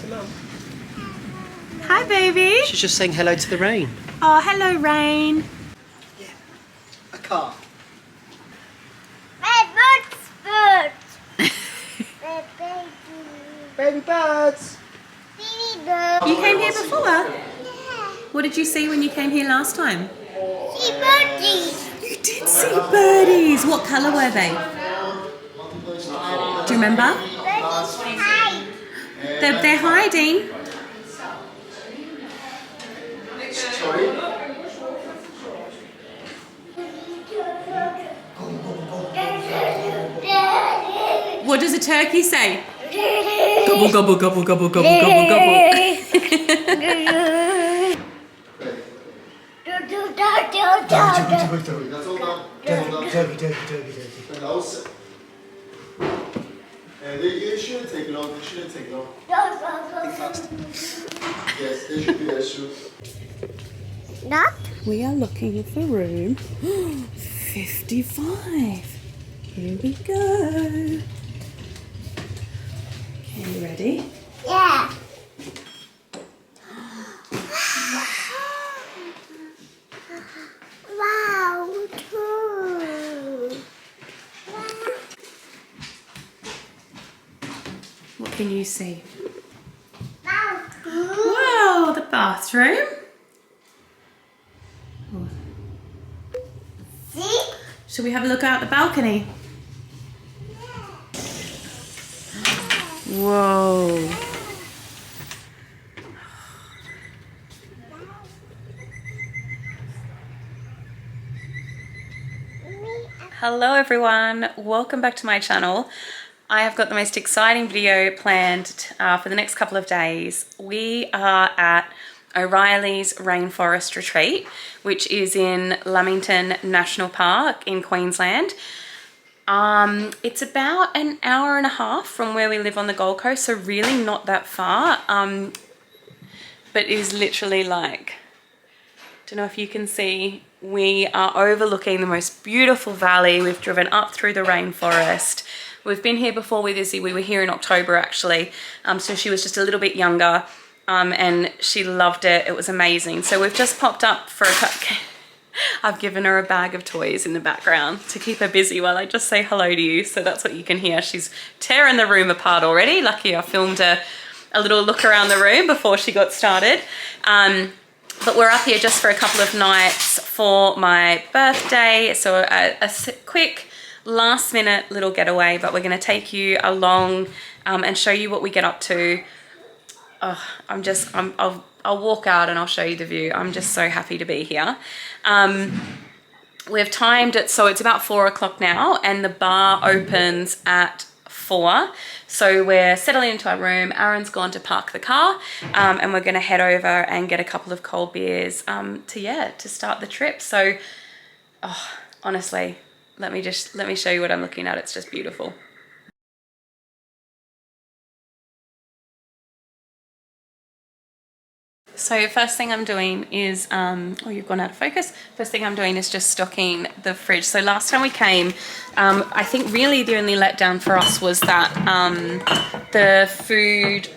to Mum. Hi, baby. She's just saying hello to the rain. Oh, hello, Rain. Yeah. A car. Birds. Baby birds. Baby birds. You came here before? Yeah. What did you see when you came here last time? See birdies. You did see birdies. What colour were they? Do you remember? Birdies hide. They're hiding. What does a turkey say? Gobble, gobble, gobble, gobble, gobble, gobble, gobble. That's all done. You shouldn't take long. You shouldn't take long. Think fast. Yes, they should be there soon. Not? We are looking for room 55. Here we go. Okay, you ready? Yeah. Wow, cool. What can you see? Wow, cool. Wow, the bathroom. See? Shall we have a look out the balcony? Whoa. Hello everyone, welcome back to my channel. I have got the most exciting video planned for the next couple of days. We are at O'Reilly's Rainforest Retreat, which is in Lamington National Park in Queensland. It's about an hour and a half from where we live on the Gold Coast, so really not that far, but is literally like, don't know if you can see, we are overlooking the most beautiful valley. We've driven up through the rainforest. We've been here before with Izzy. We were here in October actually, so she was just a little bit younger, and she loved it. It was amazing. So we've just popped up for a I've given her a bag of toys in the background to keep her busy while I just say hello to you. So that's what you can hear. She's tearing the room apart already. Lucky I filmed a little look around the room before she got started. But we're up here just for a couple of nights for my birthday. So a quick last minute little getaway, but we're going to take you along and show you what we get up to. Oh, I'll walk out and I'll show you the view. I'm just so happy to be here. We've timed it, so it's about 4 o'clock now and the bar opens at 4. So we're settling into our room. Aaron's gone to park the car, and we're going to head over and get a couple of cold beers to start the trip. So honestly, let me show you what I'm looking at. It's just beautiful. So first thing I'm doing is, oh, you've gone out of focus. First thing I'm doing is just stocking the fridge. So last time we came, I think really the only letdown for us was that the food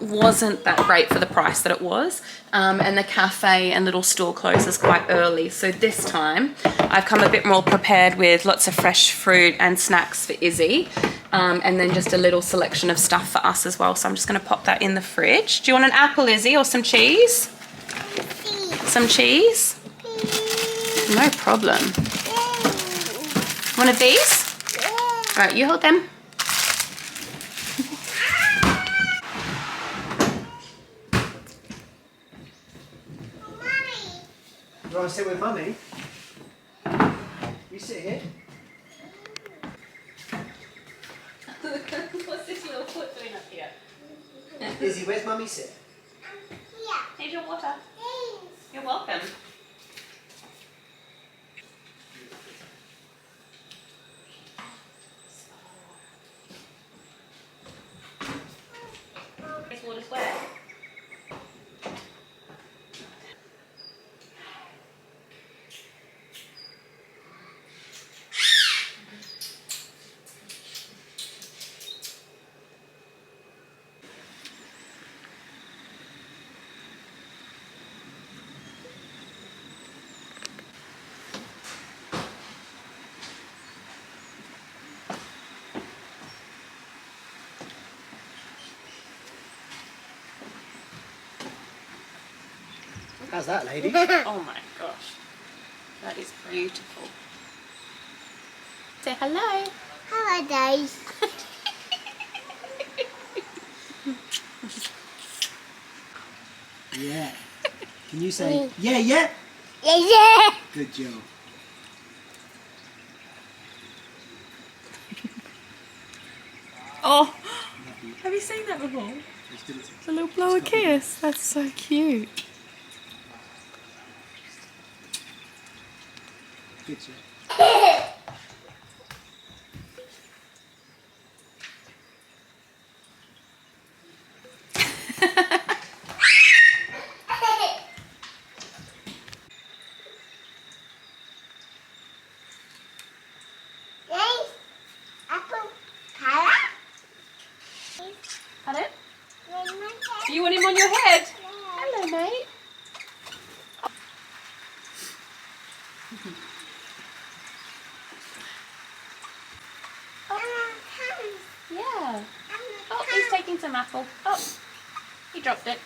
wasn't that great for the price that it was, and the cafe and little store closes quite early. So this time I've come a bit more prepared with lots of fresh fruit and snacks for Izzy, and then just a little selection of stuff for us as well. So I'm just going to pop that in the fridge. Do you want an apple, Izzy, or some cheese? Some cheese? No problem. One of these? All right, you hold them. You want to sit with Mummy? You sit here. What's this little foot doing up here? Izzy, where's Mummy sit? Yeah. Here's your water. Thanks. You're welcome. This water's wet. How's that, lady? Oh my gosh. That is beautiful. Say hello. Hello, guys. Yeah. Can you say, yeah, yeah? Yeah, yeah. Good job. Oh, have you seen that before? It's A little blower kiss. That's so cute. good job. Guys, apple color. Pardon? Lemon. You want him on your head? Hello, mate. Yeah. Oh, he's taking some apple. Oh, he dropped it.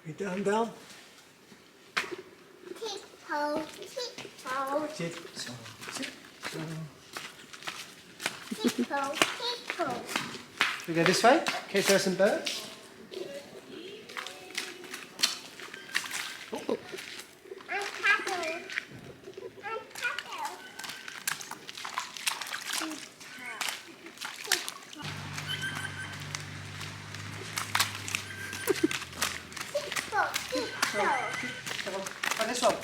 You down? Tiptoe, tiptoe, Tiptoe, tiptoe. tiptoe, tiptoe. We go this way, in case there are some birds. Oh. I'm Taco. I'm Taco. Tiptoe, tiptoe, Oh, this one.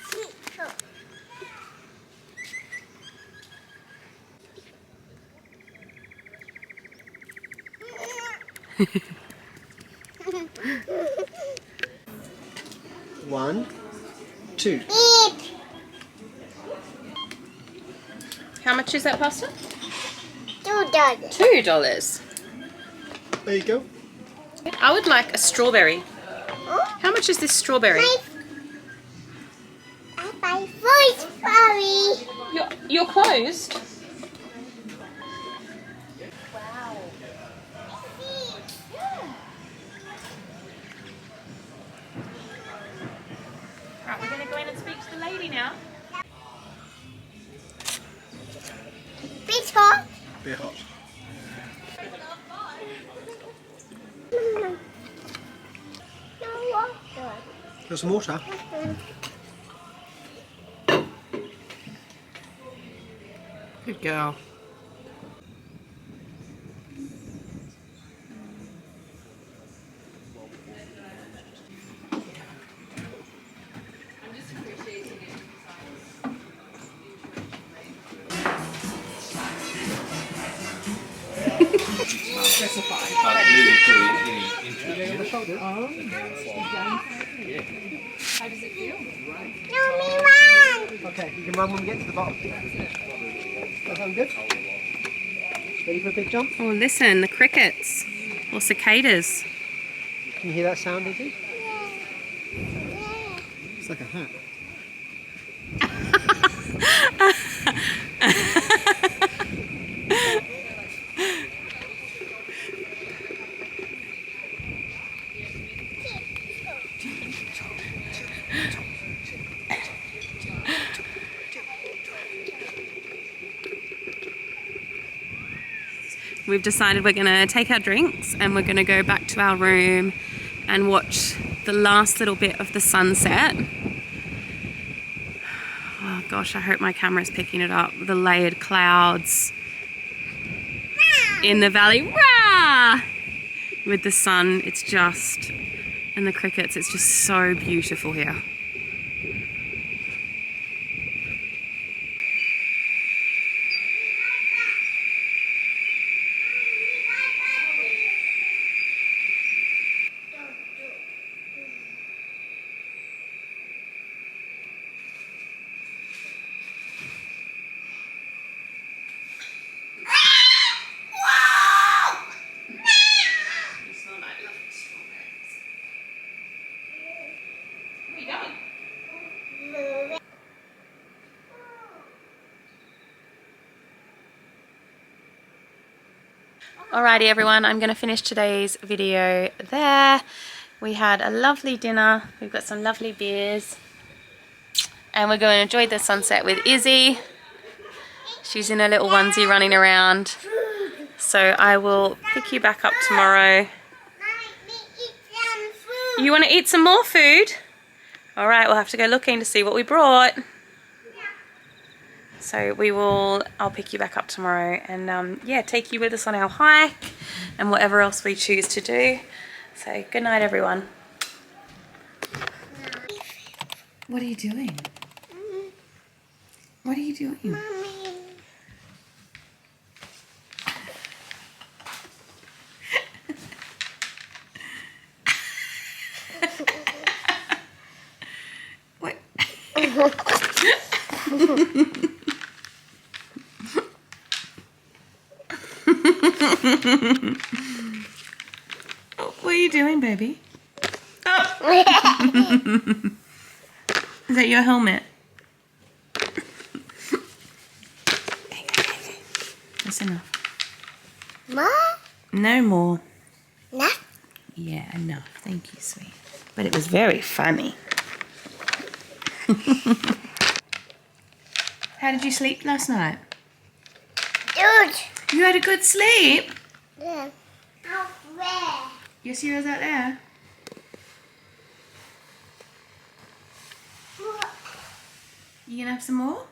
tiptoe. One, two. Beep. How much is that pasta? $2. $2. There you go. I would like a strawberry. Oh, How much is this strawberry? I buy voice furry. You're closed. Right, we're going to go in and speak to the lady now. Beach hot. Bit hot. No water. Got some water? Good girl. Really interesting. No, me one. Okay, you can run when we get to the bottom. That sound good? Ready for a big jump? Oh, listen, the crickets or cicadas. Can you hear that sound, Izzy? It's like a hat. We've decided we're going to take our drinks and we're going to go back to our room and watch the last little bit of the sunset. Oh gosh, I hope my camera's picking it up. The layered clouds in the valley. Rah! With the sun, it's just, and the crickets, it's just so beautiful here. going? Alrighty everyone, I'm going to finish today's video there. We had a lovely dinner, we've got some lovely beers, and we're going to enjoy the sunset with Izzy. She's in a little onesie running around. So I will pick you back up tomorrow. You want to eat some more food? Alright, we'll have to go looking to see what we brought. So I'll pick you back up tomorrow and yeah, take you with us on our hike and whatever else we choose to do. So good night everyone. What are you doing? What are you doing? Mommy. What? What are you doing, baby? Oh. Is that your helmet? That's enough. Ma? No more. Nah. Yeah, enough. Thank you, sweet. But it was very funny. How did you sleep last night? Good. You had a good sleep? Yeah. Out there. Your cereal's out there? You gonna have some more?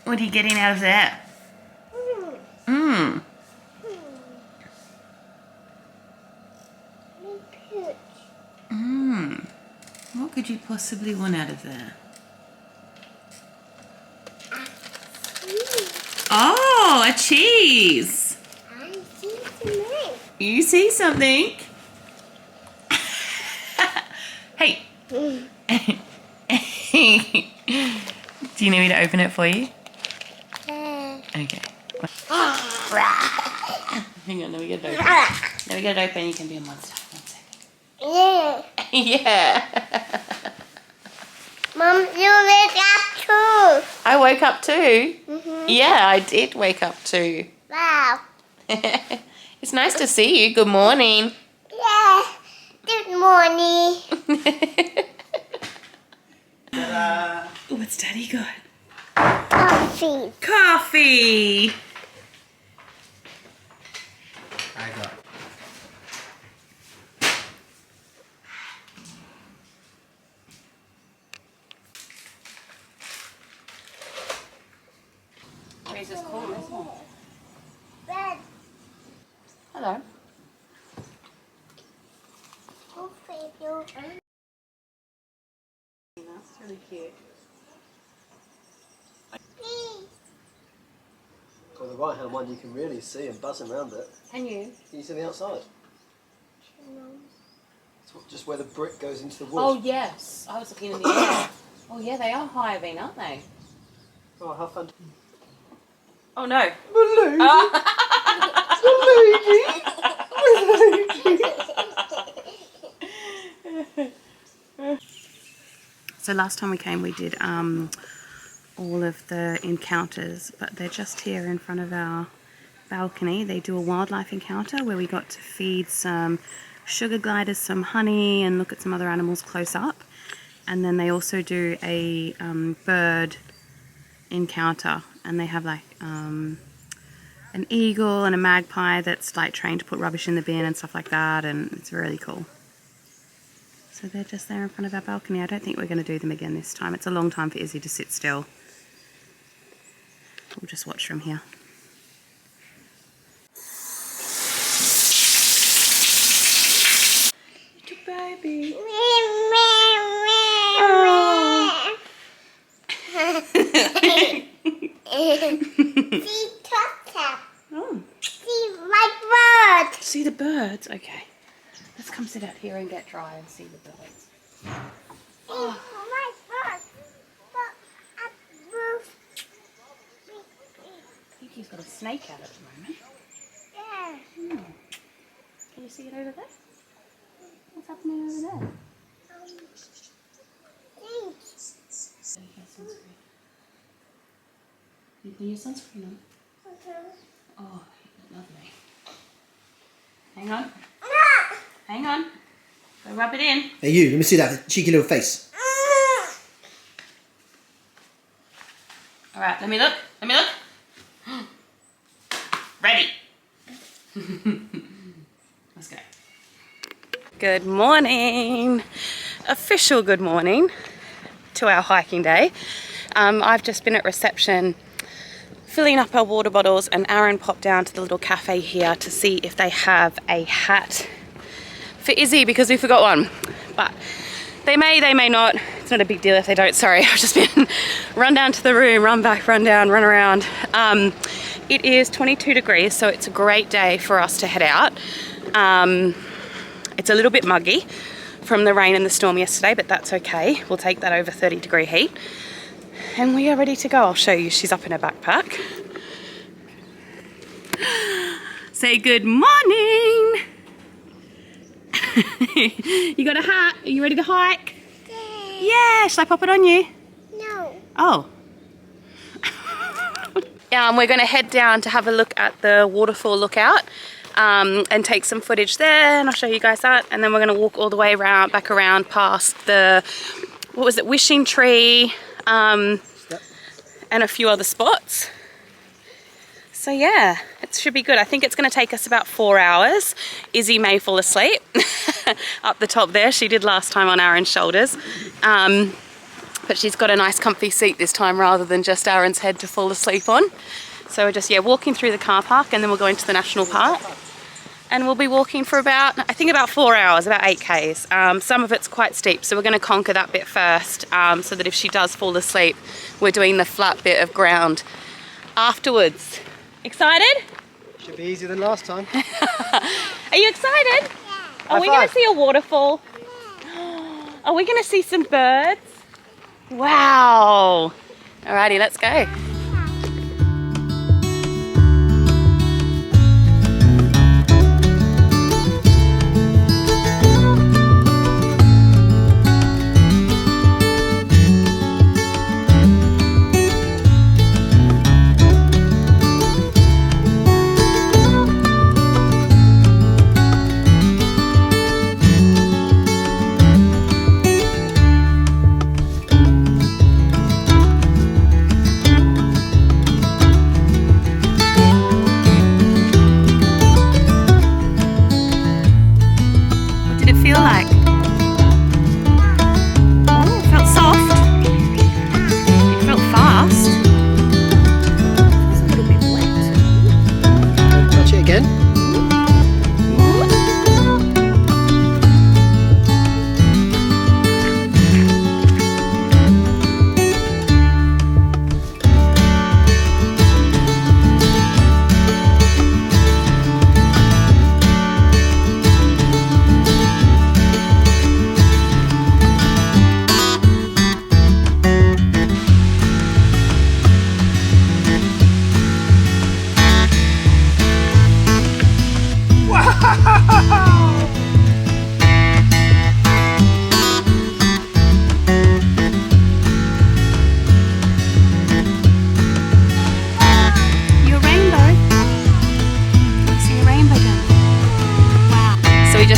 What are you getting out of that? Mmm. Mmm. What could you possibly want out of that? Oh, a cheese. I see tonight. You see something? Hey. Do you need me to open it for you? Okay. Hang on, let me get it open. Let me get it open. You can be a monster. 1 second. Yeah. Yeah. Mom, you wake up too. I woke up too. Mm-hmm. Yeah, I did wake up too. Wow. It's nice to see you. Good morning. Yeah. Good morning. What's Daddy got? Coffee. Coffee. I got. This is cool, isn't it? Red. Hello. Coffee. That's really cute. So the right hand one you can really see and buzzing around it. Can you? Can you see the outside? It's just where the brick goes into the wood. Oh yes, I was looking in the air. Oh yeah, they are higher than, aren't they? Oh, how fun. Oh no. So last time we came we did all of the encounters, but they're just here in front of our balcony. They do a wildlife encounter where we got to feed some sugar gliders some honey and look at some other animals close up. And then they also do a bird encounter, and they have like an eagle and a magpie that's like trained to put rubbish in the bin and stuff like that, and it's really cool. So they're just there in front of our balcony. I don't think we're going to do them again this time. It's a long time for Izzy to sit still. We'll just watch from here. Little baby. See Tata. Oh, See my bird. see the birds? Okay. Let's come sit out here and get dry and see the birds. See my bird. I think he's got a snake out at the moment. Yeah. Can you see it over there? happening over there? Thanks. You put your sunscreen on? Okay. Oh, lovely. Hang on. Hang on. Go rub it in. Hey you, let me see that cheeky little face. All right, let me look. Let me look. Ready. Let's go. Good morning. Official good morning to our hiking day. I've just been at reception filling up our water bottles, and Aaron popped down to the little cafe here to see if they have a hat for Izzy because we forgot one. But they may not. It's not a big deal if they don't. Sorry, I've just been run down to the room, run back, run down, run around. It is 22 degrees, so it's a great day for us to head out. It's a little bit muggy from the rain and the storm yesterday, but that's okay. We'll take that over 30-degree heat. And we are ready to go. I'll show you. She's up in her backpack. Say good morning. You got a hat? Are you ready to hike? Yeah. Shall I pop it on you? No. Oh. We're going to head down to have a look at the waterfall lookout and take some footage there, and I'll show you guys that. And then we're going to walk all the way around, back around past the, what was it, wishing tree, and a few other spots. So yeah, it should be good. I think it's going to take us about 4 hours. Izzy may fall asleep up the top there. She did last time on Aaron's shoulders. But she's got a nice comfy seat this time rather than just Aaron's head to fall asleep on. So we're just, walking through the car park, and then we'll go into the national park. And we'll be walking for about, I think about 4 hours, about 8 Ks. Some of it's quite steep, so we're going to conquer that bit first, so that if she does fall asleep, we're doing the flat bit of ground afterwards. Excited? Should be easier than last time. Are you excited? Yeah. Are we going to see a waterfall? Are we going to see some birds? Wow. Alrighty, let's go.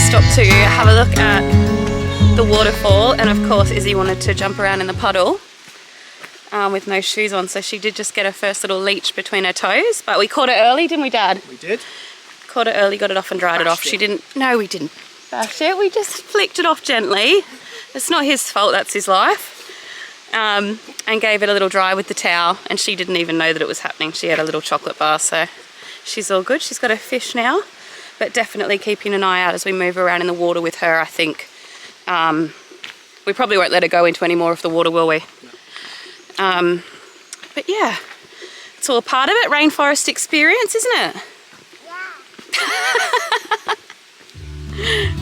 Stopped to have a look at the waterfall, and of course Izzy wanted to jump around in the puddle with no shoes on, so she did just get her first little leech between her toes, but we caught it early, didn't we, Dad? We did. Caught it early, got it off and dried it off. She didn't, no we didn't bash it, we just flicked it off gently. It's not his fault, that's his life. And gave it a little dry with the towel, and she didn't even know that it was happening. She had a little chocolate bar, so she's all good. She's got her fish now. But definitely keeping an eye out as we move around in the water with her, I think. We probably won't let her go into any more of the water, will we? No. But yeah, it's all a part of it. Rainforest experience, isn't it? Yeah.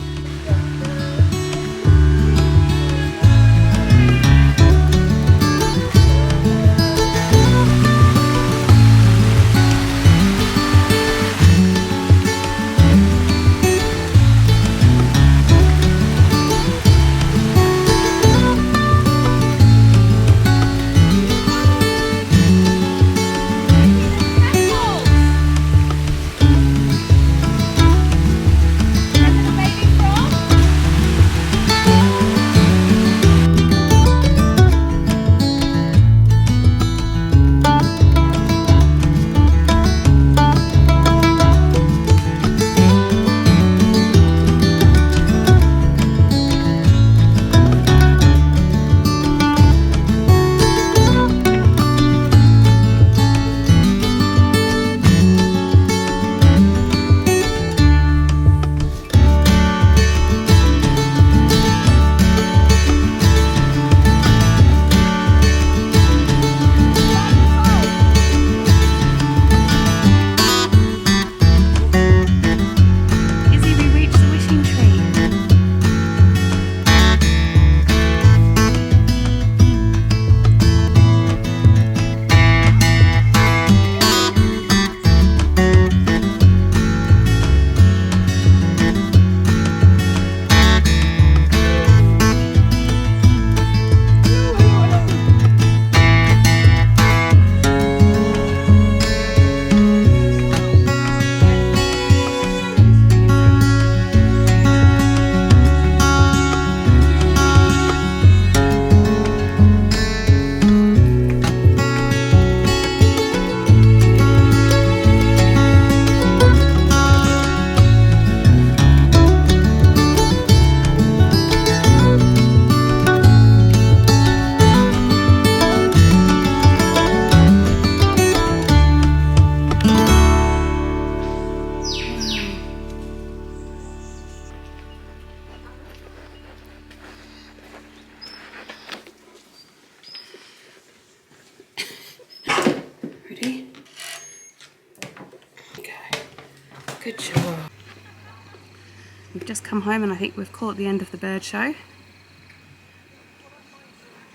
We've just come home and I think we've caught the end of the bird show.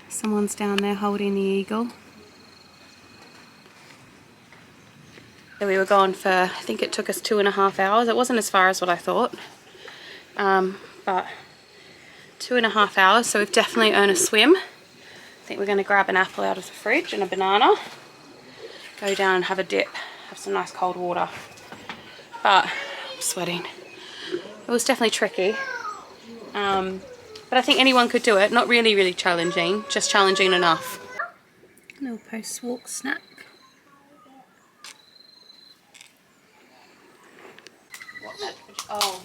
Someone's down there holding the eagle. So we were gone for, I think it took us 2.5 hours. It wasn't as far as what I thought, but 2.5 hours, so we've definitely earned a swim. I think we're going to grab an apple out of the fridge and a banana, go down and have a dip, have some nice cold water. But I'm sweating. It was definitely tricky, but I think anyone could do it. Not really challenging, just challenging enough. A little post-walk snack. Oh.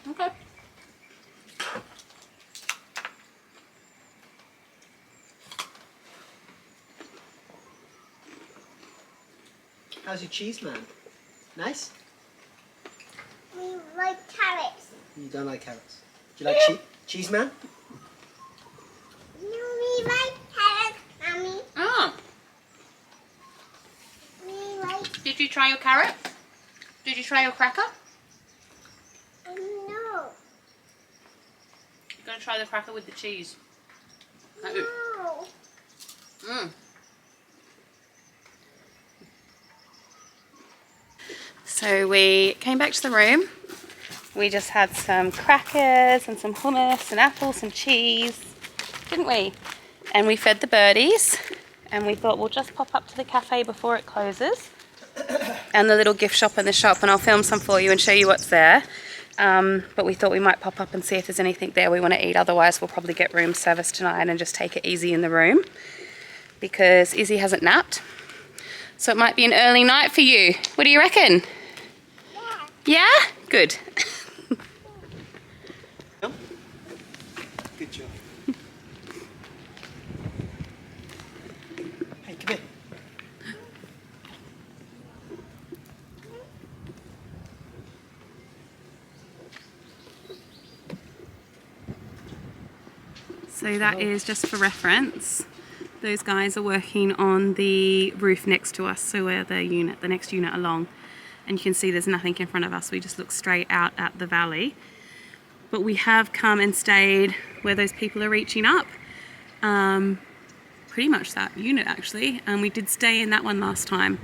Okay. How's your cheese, man? Nice? We like carrots. You don't like carrots. Do you like cheese, man? No, we like carrots, Mommy. Oh. We like... Did you try your carrot? Did you try your cracker? No. You're going to try the cracker with the cheese. No. Mm. So we came back to the room. We just had some crackers and some hummus and apples, some cheese, didn't we? And we fed the birdies, and we thought we'll just pop up to the cafe before it closes, and the little gift shop in the shop, and I'll film some for you and show you what's there. But we thought we might pop up and see if there's anything there we want to eat. Otherwise we'll probably get room service tonight and just take it easy in the room, because Izzy hasn't napped. So it might be an early night for you. What do you reckon? Yeah? Good. Good job. Hey, come here. So that is just for reference. Those guys are working on the roof next to us, so we're the next unit along. And you can see there's nothing in front of us. We just look straight out at the valley. But we have come and stayed where those people are reaching up. Pretty much that unit actually. And we did stay in that one last time.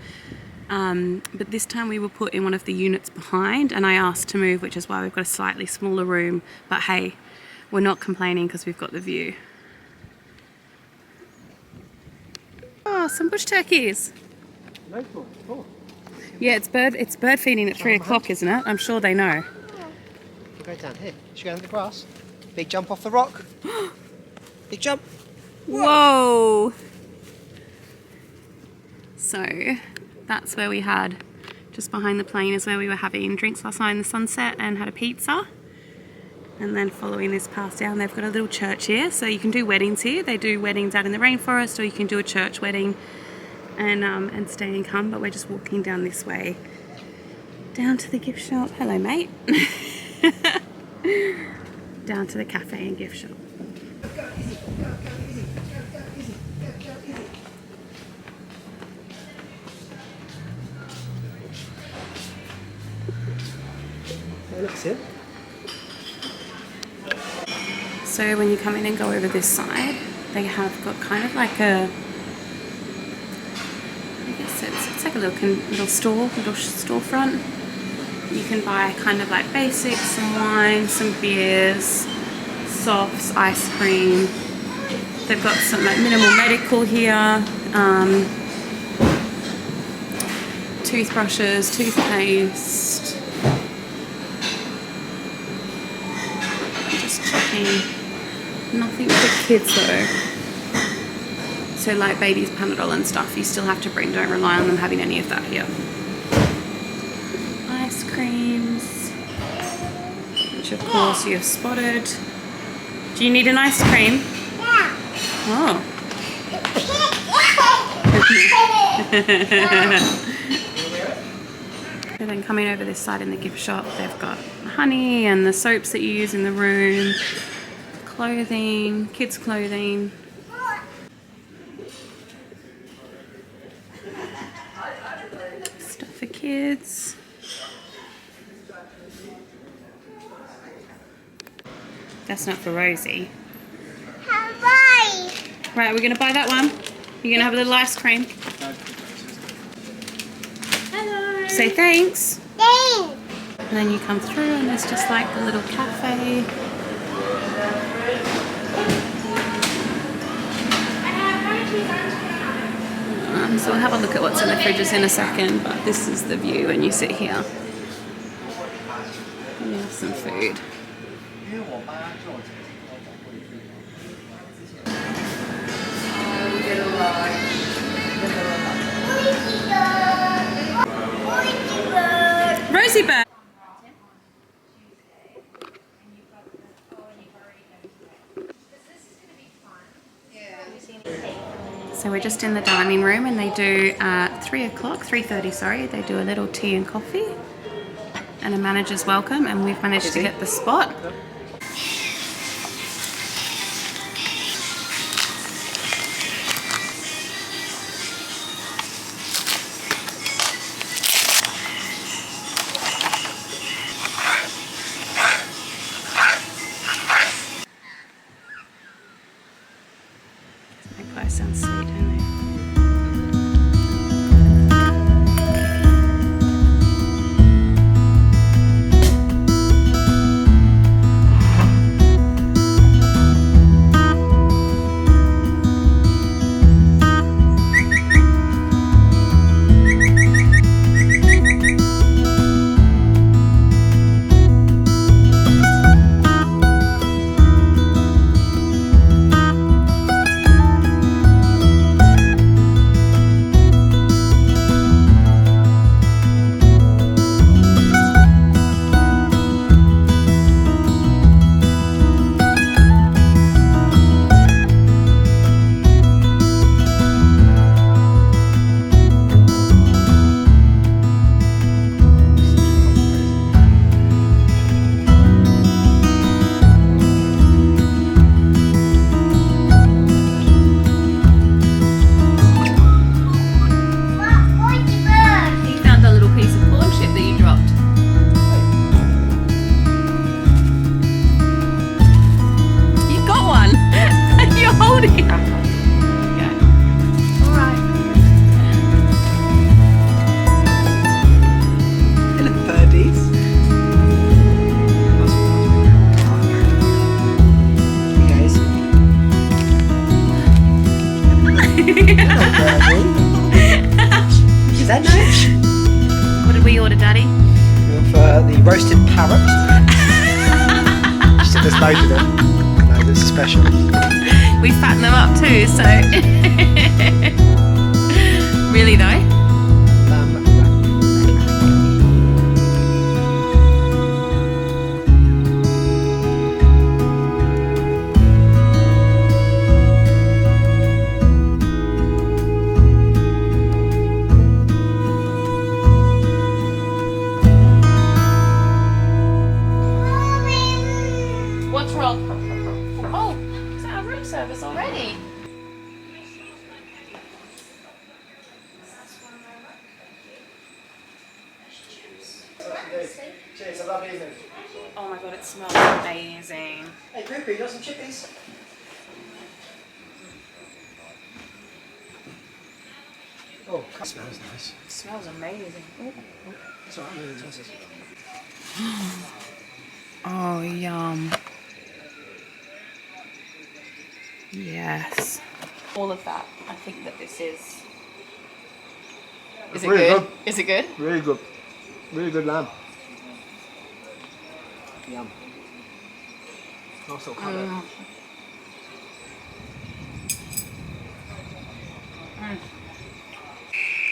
But this time we were put in one of the units behind, and I asked to move, which is why we've got a slightly smaller room. But hey, we're not complaining because we've got the view. Oh, some bush turkeys. No, oh. Yeah, it's bird feeding at 3 o'clock, isn't it? I'm sure they know. We'll go down here. Should we go into the grass? Big jump off the rock. Big jump. Whoa! So, that's where we had, just behind the plane is where we were having drinks last night in the sunset and had a pizza. And then following this path down, they've got a little church here, so you can do weddings here. They do weddings out in the rainforest, or you can do a church wedding and stay and come, but we're just walking down this way down to the gift shop. Hello, mate. Down to the cafe and gift shop. That's it. So when you come in and go over this side, they have got kind of like a, I guess it's like a little storefront. You can buy kind of like basics, some wine, some beers, softs, ice cream. They've got some like minimal medical here, toothbrushes, toothpaste. Just checking. Nothing for kids though. So like babies, Panadol and stuff, you still have to bring. Don't rely on them having any of that here. Ice creams, which of course you have spotted. Do you need an ice cream? Yeah. Oh. And then coming over this side in the gift shop, they've got honey and the soaps that you use in the room, clothing, kids' clothing. Stuff for kids. That's not for Rosie. Bye. Right, we're gonna buy that one. You're gonna have a little ice cream. Hello. Say thanks. Thanks. And then you come through and there's just like the little cafe. So we'll have a look at what's in the fridges in a second, but this is the view when you sit here. And you have some food. Rosie Bird! So we're just in the dining room and they do 3:30, sorry, they do a little tea and coffee and a manager's welcome, and we've managed to get the spot. Magpie sounds sweet, don't they? Is that nice? What did we order, Daddy? For the roasted parrot. She said there's loads of them. No, this is special. We fatten them up too, so. Really though? What's wrong? Oh, is that our room service already? Cheers, I love evening. Oh my god, it smells amazing. Hey, Groupie, you got some chippies? Oh, that smells nice. It smells amazing. That's all right, I'm moving sauces. Oh, yum. Yes. All of that. I think that this is. Is it Really good? good. Is it good? Really good. Really good lamb. Yum. Nice little cut.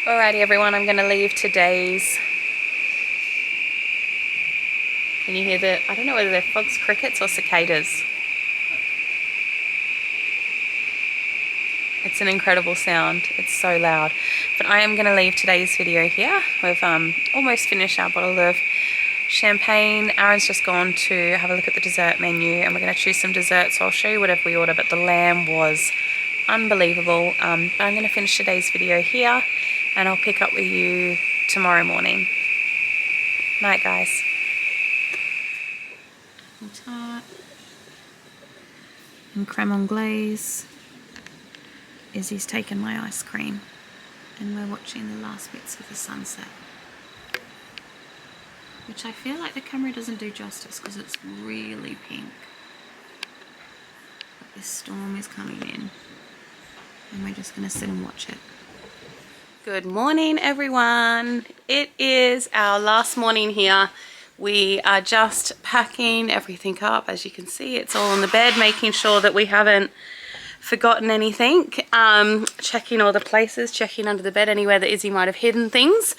Alrighty everyone, I'm going to leave today's. Can you hear the, I don't know whether they're frogs, crickets or cicadas. It's an incredible sound, it's so loud. But I am going to leave today's video here. We've almost finished our bottle of champagne. Aaron's just gone to have a look at the dessert menu and we're going to choose some desserts. So I'll show you whatever we order, but the lamb was unbelievable. But I'm going to finish today's video here and I'll pick up with you tomorrow morning. Night, guys. Tart and creme anglaise. Izzy's taken my ice cream and we're watching the last bits of the sunset, which I feel like the camera doesn't do justice because it's really pink. But this storm is coming in and we're just going to sit and watch it. Good morning, everyone. It is our last morning here. We are just packing everything up. As you can see, it's all on the bed, making sure that we haven't forgotten anything. Checking all the places, checking under the bed anywhere that Izzy might have hidden things.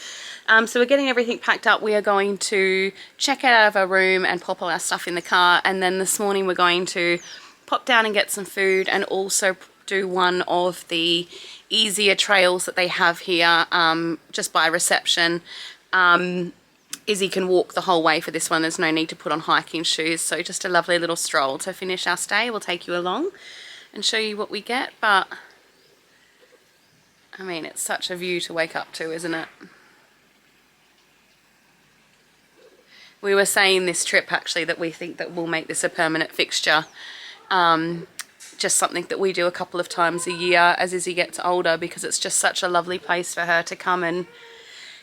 So we're getting everything packed up. We are going to check out of our room and pop all our stuff in the car. And then this morning we're going to pop down and get some food and also do one of the easier trails that they have here just by reception. Izzy can walk the whole way for this one. There's no need to put on hiking shoes. So just a lovely little stroll. To finish our stay, we'll take you along and show you what we get. But I mean, it's such a view to wake up to, isn't it? We were saying this trip actually that we think that we'll make this a permanent fixture. Just something that we do a couple of times a year as Izzy gets older, because it's just such a lovely place for her to come and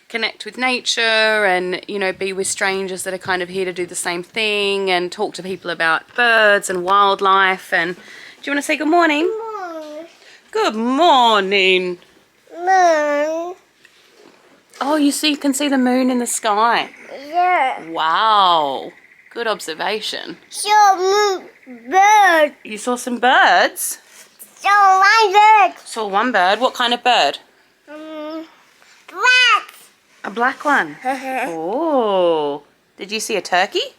connect with nature and, you know, be with strangers that are kind of here to do the same thing and talk to people about birds and wildlife. And do you want to say good morning? Moon. Good morning. Moon. Oh, you can see the moon in the sky. Yeah. Wow. Good observation. Show moon bird. You saw some birds? Show my bird. Saw one bird. What kind of bird? Black. A black one. Oh. Did you see a turkey?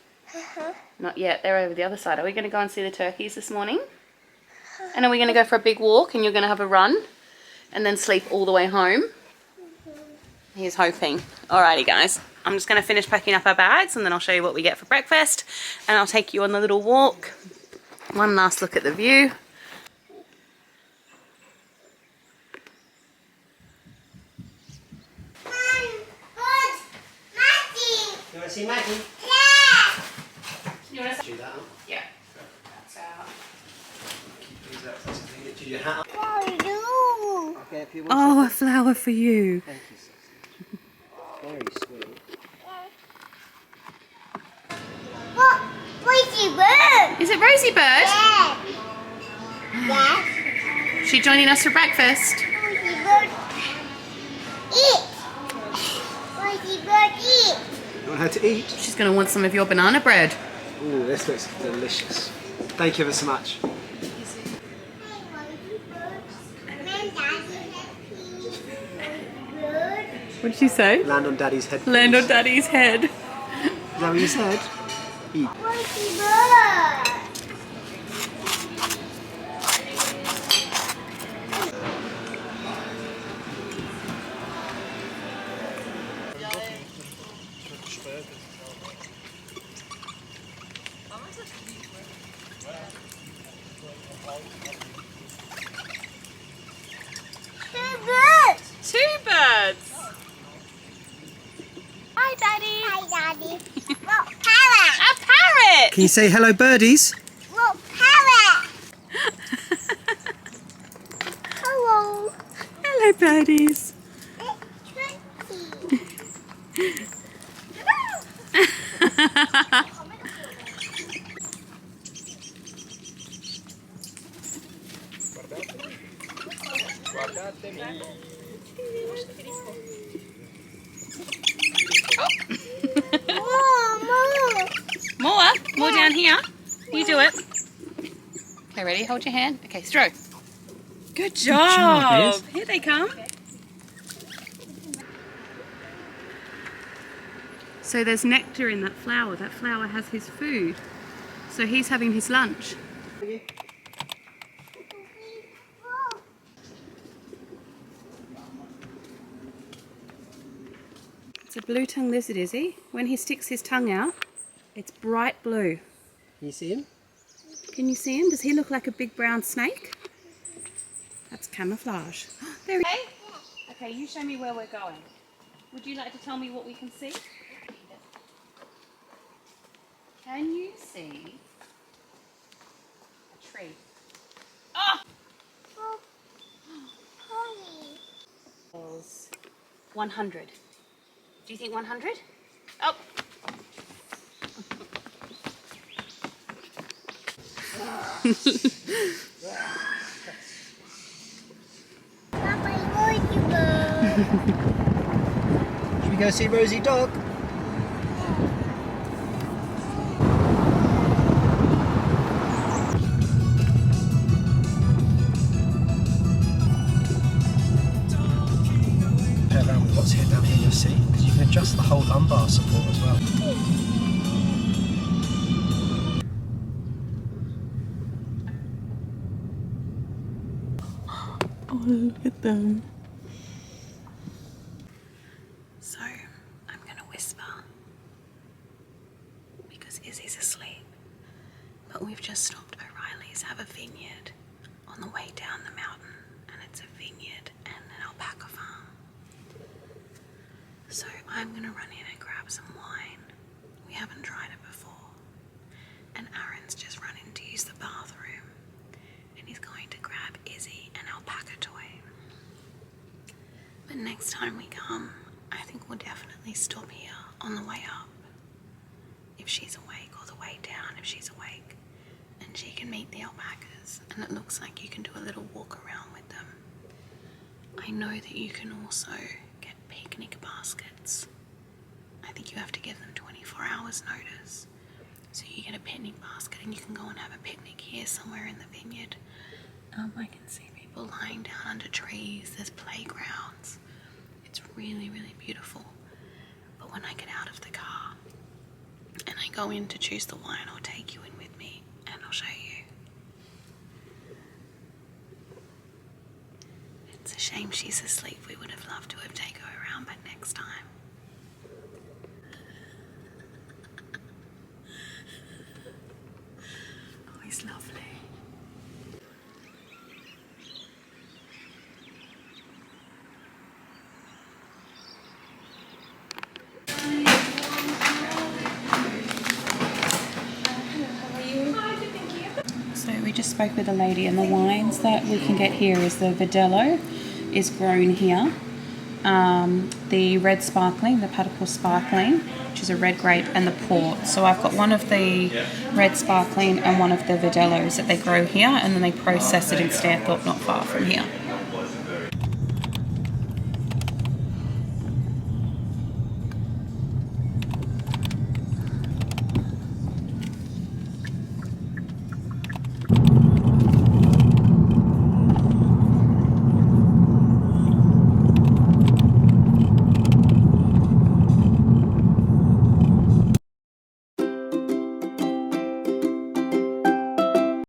Not yet. They're over the other side. Are we going to go and see the turkeys this morning? And are we going to go for a big walk and you're going to have a run and then sleep all the way home? He's hoping. Alrighty, guys. I'm just going to finish packing up our bags and then I'll show you what we get for breakfast and I'll take you on the little walk. One last look at the view. You want to see Maggie? Yeah. You want to Do that up. Yeah. That's out. Use that for something. Do your hat. For you. Okay, if you want Oh, a flower for you. Thank you, Sausage. Very sweet. What? Where's your bird? Is it Rosie Bird? Yeah. Yeah. She joining us for breakfast. Where's your bird? Eat. Where's your bird eat? You want her to eat? She's going to want some of your banana bread. Ooh, this looks delicious. Thank you ever so much. What did she say? Land on Daddy's head. Land on please. Daddy's head. Is that what you said? Eat. Where's your bird? Two birds. Two birds. Hi, Daddy. Hi, Daddy. Look, parrot. A parrot. Can you say hello, birdies? Look, parrot. Hello. Hello, birdies. More down here. You do it. Okay, ready? Hold your hand. Okay, throw. Good job. Liz. Here they come. So there's nectar in that flower. That flower has his food. So he's having his lunch. It's a blue-tongued lizard, is he? When he sticks his tongue out, it's bright blue. Can you see him? Can you see him? Does he look like a big brown snake? That's camouflage. There he is. Okay, you show me where we're going. Would you like to tell me what we can see? Can you see a tree? Oh! 100. Do you think 100? Oh! Should we go see Rosie Dog? Play around with what's here down here, you'll see, because you can adjust the whole lumbar support as well. Oh, look at them. So, I'm going to whisper because Izzy's asleep. But we've just stopped O'Reilly's, have a vineyard on the way down the mountain. And it's a vineyard and an alpaca farm. So I'm going to run in and grab some wine. We haven't tried it before. And Aaron's just run in to use the bathroom. And he's going to grab Izzy an alpaca toy. But next time we come, I think we'll definitely stop here on the way up. If she's awake, or the way down if she's awake. And she can meet the alpacas. And it looks like you can do a little walk around with them. I know that you can also get picnic baskets. I think you have to give them 24 hours notice. So you get a picnic basket and you can go and have a picnic here somewhere in the vineyard. I can see people lying down under trees, there's playgrounds. It's really, really beautiful. But when I get out of the car and I go in to choose the wine, I'll take you in with me and I'll show you. It's a shame she's asleep. We would have loved to have taken her around, but next time. Oh, he's lovely. So we just spoke with a lady, and the wines that we can get here is the Verdelho is grown here. The red sparkling, the Paterport sparkling, which is a red grape, and the port. So I've got one of the red sparkling and one of the Verdelhos that they grow here, and then they process it in Stanthorpe, not far from here.